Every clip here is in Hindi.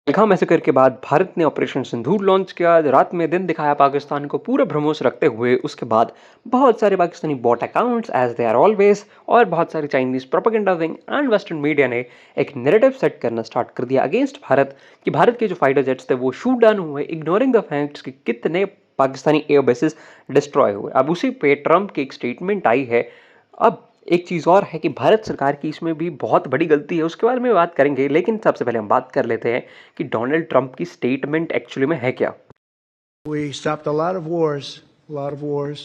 पहलगाम मैसेकर के बाद भारत ने ऑपरेशन सिंदूर लॉन्च किया, रात में दिन दिखाया पाकिस्तान को पूरा भ्रमोस रखते हुए। उसके बाद बहुत सारे Pakistani bot accounts as they are always और बहुत सारी Chinese propaganda wing and western media ने एक नैरेटिव सेट करना स्टार्ट कर दिया अगेंस्ट भारत कि भारत के जो फाइटर जेट्स थे वो शूट डाउन हुए, इग्नोरिंग द फैक्ट्स कि कितने पाकिस्तानी एयर बेसिस डिस्ट्रॉय हुए। अब उसी पे ट्रंप की एक स्टेटमेंट आई है। अब एक चीज़ और है कि भारत सरकार की इसमें भी बहुत बड़ी गलती है, उसके बारे में बात करेंगे, लेकिन सबसे पहले हम बात कर लेते हैं कि डोनाल्ड ट्रंप की स्टेटमेंट एक्चुअली में है क्या। We stopped a lot of wars,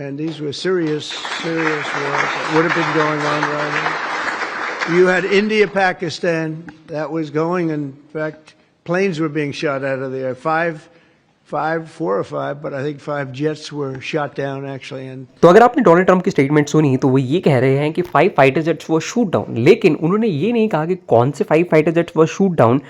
and these were serious wars that would have been going on right now. You had India, Pakistan, that was going. In fact, planes were being shot out of there. Four or five, but I think 5 jets were shot down actually. And तो अगर आपने डोनाल्ड ट्रंप की स्टेटमेंट सुनी तो वो ये कह रहे हैं कि 5 फाइटर जेट्स वो शूट डाउन, लेकिन उन्होंने ये नहीं कहा कि कौन से 5 फाइटर जेट्स वो शूट डाउन।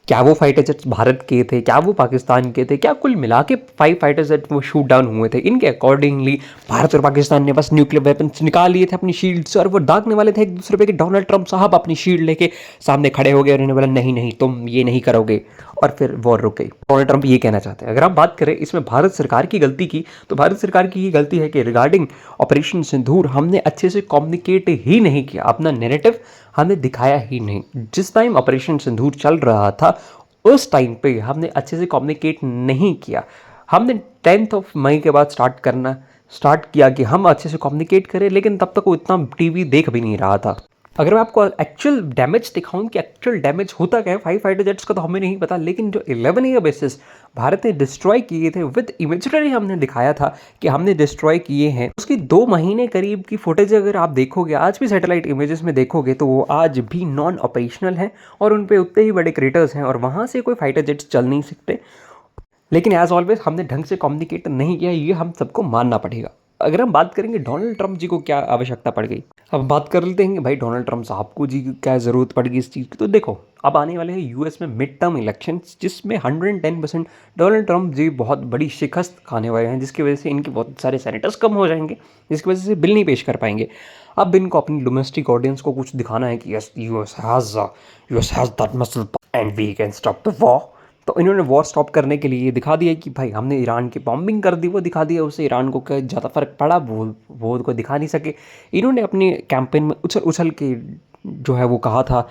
क्या वो फाइटर जेट्स भारत के थे, क्या वो पाकिस्तान के थे, क्या कुल मिला के 5 फाइटर जेट्स वो शूट डाउन हुए थे। इनके अकॉर्डिंगली भारत और पाकिस्तान ने बस न्यूक्लियर वेपन्स निकाल लिए थे अपनी शील्ड से और वो दागने वाले थे एक दूसरे पे कि डोनाल्ड ट्रंप साहब अपनी शील्ड लेके सामने खड़े हो गए और उन्होंने बोला नहीं नहीं तुम ये नहीं करोगे, और फिर वॉर रुक गई। डोनाल्ड ट्रंप ये कहना चाहते हैं। अगर आप बात करें इसमें भारत सरकार की गलती की, तो भारत सरकार की ये गलती है कि रिगार्डिंग ऑपरेशन सिंदूर हमने अच्छे से कम्युनिकेट ही नहीं किया, अपना नैरेटिव हमने दिखाया ही नहीं। जिस टाइम ऑपरेशन सिंदूर चल रहा था उस टाइम पे हमने अच्छे से कम्युनिकेट नहीं किया। हमने 10 मई के बाद स्टार्ट किया कि हम अच्छे से कम्युनिकेट करें, लेकिन तब तक वो इतना टीवी देख भी नहीं रहा था। अगर मैं आपको एक्चुअल डैमेज दिखाऊं कि एक्चुअल डैमेज होता क्या है 5 फाइटर जेट्स का, तो हमें नहीं पता, लेकिन जो 11 एयर बेसिस भारत ने डिस्ट्रॉय किए थे विद इमेजरी हमने दिखाया था कि हमने डिस्ट्रॉय किए हैं। उसकी 2 महीने करीब की फुटेज अगर आप देखोगे, आज भी सैटेलाइट इमेजेस में देखोगे, तो वो आज भी नॉन ऑपरेशनल हैं और उन पे उतने ही बड़े क्रेटर्स हैं और वहाँ से कोई फाइटर जेट्स चल नहीं सकते। लेकिन एज ऑलवेज हमने ढंग से कम्युनिकेट नहीं किया, ये हम सबको मानना पड़ेगा। अगर हम बात करेंगे डोनाल्ड ट्रंप जी को क्या आवश्यकता पड़ गई, अब बात कर लेते हैं कि भाई डोनाल्ड ट्रंप साहब को जी क्या ज़रूरत पड़ गई इस चीज़ की। तो देखो, अब आने वाले हैं यूएस में मिड टर्म इलेक्शंस, जिसमें 110% डोनाल्ड ट्रंप जी बहुत बड़ी शिकस्त खाने वाले हैं, जिसकी वजह से इनके बहुत सारे सेनेटर्स कम हो जाएंगे, जिसकी वजह से बिल नहीं पेश कर पाएंगे। अब इनको अपनी डोमेस्टिक ऑडियंस को कुछ दिखाना है कि yes US has that muscle and we can stop the war. तो इन्होंने वॉर स्टॉप करने के लिए ये दिखा दिया कि भाई हमने ईरान की बॉम्बिंग कर दी, वो दिखा दिया। उससे ईरान को क्या ज़्यादा फ़र्क पड़ा वो को दिखा नहीं सके। इन्होंने अपने कैंपेन में उछल के जो है वो कहा था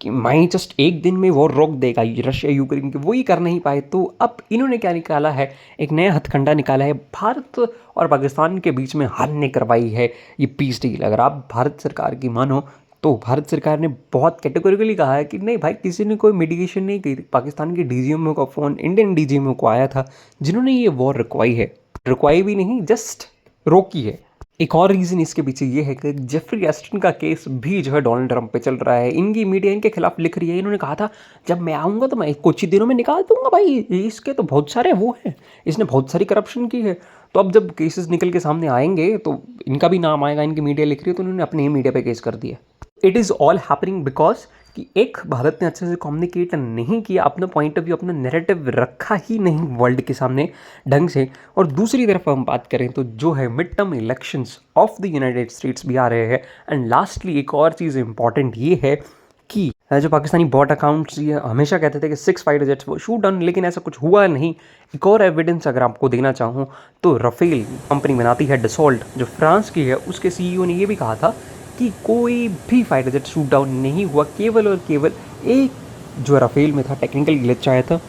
कि मैं जस्ट एक दिन में वॉर रोक देगा रशिया यूक्रेन की, वो ही कर नहीं पाए। तो अब इन्होंने क्या निकाला है, एक नया हथकंडा निकाला है, भारत और पाकिस्तान के बीच में हमने करवाई है ये पीस डील। अगर आप भारत सरकार की मानो तो भारत सरकार ने बहुत कैटेगोरिकली कहा है कि नहीं भाई, किसी ने कोई मिटिगेशन नहीं की। पाकिस्तान के डीजीएमओ का फ़ोन इंडियन डीजीएमओ को आया था, जिन्होंने ये वॉर रुकवाई भी नहीं, जस्ट रोकी है। एक और रीज़न इसके पीछे ये है कि जेफरी एस्टन का केस भी जो है डोनाल्ड ट्रंप पे चल रहा है। इनकी मीडिया इनके खिलाफ लिख रही है। इन्होंने कहा था जब मैं आऊँगा तो मैं कुछ ही दिनों में निकाल दूंगा भाई, इसके तो बहुत सारे वो हैं, इसने बहुत सारी करप्शन की है। तो अब जब केसेस निकल के सामने आएंगे तो इनका भी नाम आएगा, इनकी मीडिया लिख रही है, तो उन्होंने अपने ही मीडिया पे केस कर दिया। It is all happening because कि एक भारत ने अच्छे से कम्युनिकेट नहीं किया, अपना पॉइंट ऑफ व्यू, अपना नैरेटिव रखा ही नहीं वर्ल्ड के सामने ढंग से। और दूसरी तरफ हम बात करें तो जो है mid term elections of the United states भी आ रहे हैं। एंड लास्टली एक और चीज़ इंपॉर्टेंट ये है कि जो पाकिस्तानी बॉट अकाउंट्स ये हमेशा कहते थे कि 6 फाइटर जेट्स वो शूट डाउन, लेकिन ऐसा कुछ हुआ नहीं। एक और एविडेंस अगर आपको देना चाहूँ तो राफेल कंपनी बनाती है डसॉल्ट, जो फ्रांस की है, उसके सीईओ ने ये भी कहा था कि कोई भी फाइटर जेट शूट डाउन नहीं हुआ, केवल और केवल एक जो राफेल में था टेक्निकल ग्लिच आया था।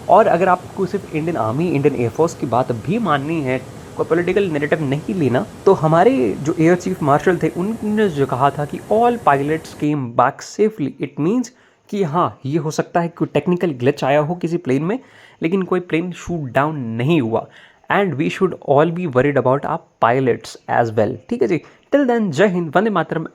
और अगर आपको सिर्फ इंडियन आर्मी, इंडियन एयरफोर्स की बात भी माननी है, कोई पॉलिटिकल नैरेटिव नहीं लेना, तो हमारे जो एयर चीफ मार्शल थे उन्होंने जो कहा था कि all pilots came back safely. It means कि हाँ, ये हो सकता है कि टेक्निकल ग्लिच आया हो किसी प्लेन में, लेकिन कोई प्लेन शूट डाउन नहीं हुआ। And we should all be worried about our pilots as well. ठीक है जी, टिल देन जय हिंद, वंदे मातरम।